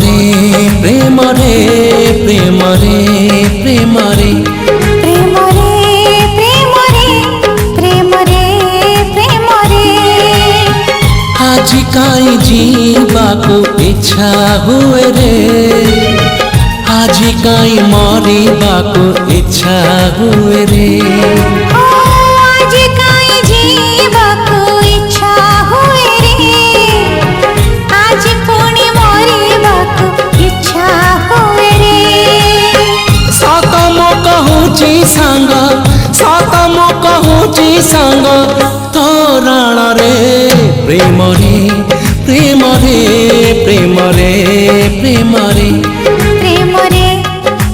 रे प्रेम रे प्रेम रे प्रेम रे प्रेम रे प्रेम रे प्रेम रे प्रेम रे आज काई जीवा को इच्छा हुए रे आज काई मरिबा को इच्छा हुए रे आज काई जीवा को इच्छा हुए रे आज पुणी मरिबा को इच्छा हुए रे सतम कहूची सांग सतम कहूची सांग तोरण रे प्रेम रे प्रेम रे प्रेम रे प्रेम रे प्रेम रे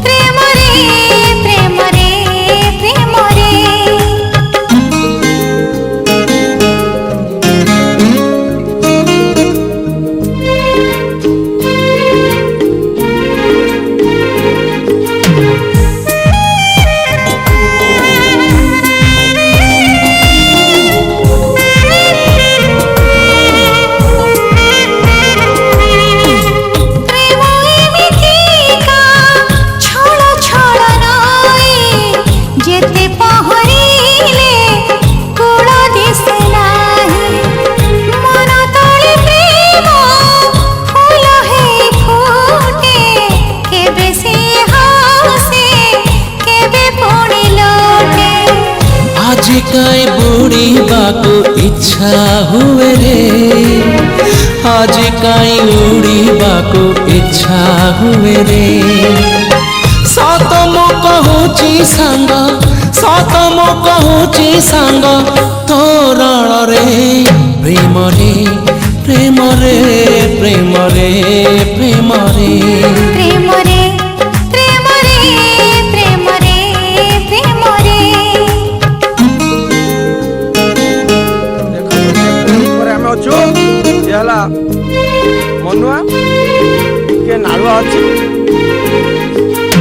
प्रेम रे प्रेम रे प्रेम रे आज काई बुड़ीबा को इच्छा हुए रे आज काई उड़ीबा को इच्छा हुए रे सतम कहूची सांग सतम कहूची सांग तोरण रे प्रेम रे प्रेम रे प्रेम रे प्रेम रे प्रेम रे प्रेम रे प्रेम रे प्रेम रे मनुआ के नाड़ुआ अच्छी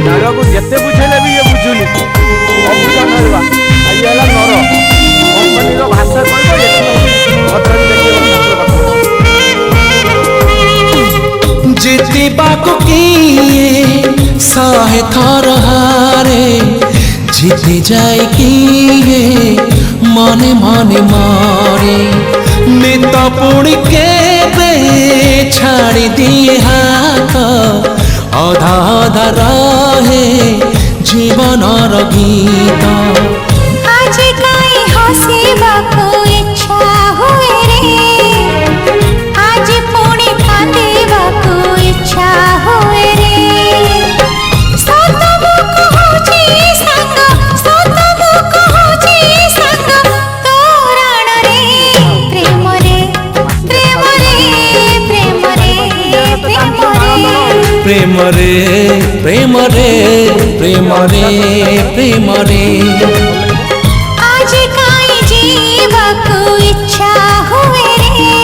नाड़ुआ को जिते बुझेले भी ये बुझुनी अबुझा नाड़ुआ आज है नर कंपनी भाषा जीतिबा को किए सहे थर हारे जीति जाए किए मने मने मारे नित पुणी के छाड़ी दिए हाथ अधा अधा रहे जीवन गीत आज काई हसीबा को इच्छा हुए रे आज पुणी कांदीबा को इच्छा हुए रे सतम कहूची सांग सतम कहूची सांग तोरण रे प्रेम रे प्रेम रे प्रेम रे प्रेम रे प्रेम रे प्रेम रे प्रेम रे प्रेम रे आज काई जीवा को इच्छा हुए रे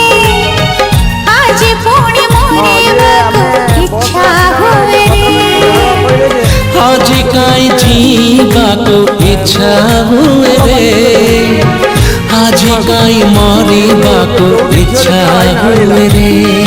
आज पुणी मरिबा को इच्छा हुए रे आज काई जीवा को इच्छा हुए रे आज काई मरिबा को इच्छा हुए रे।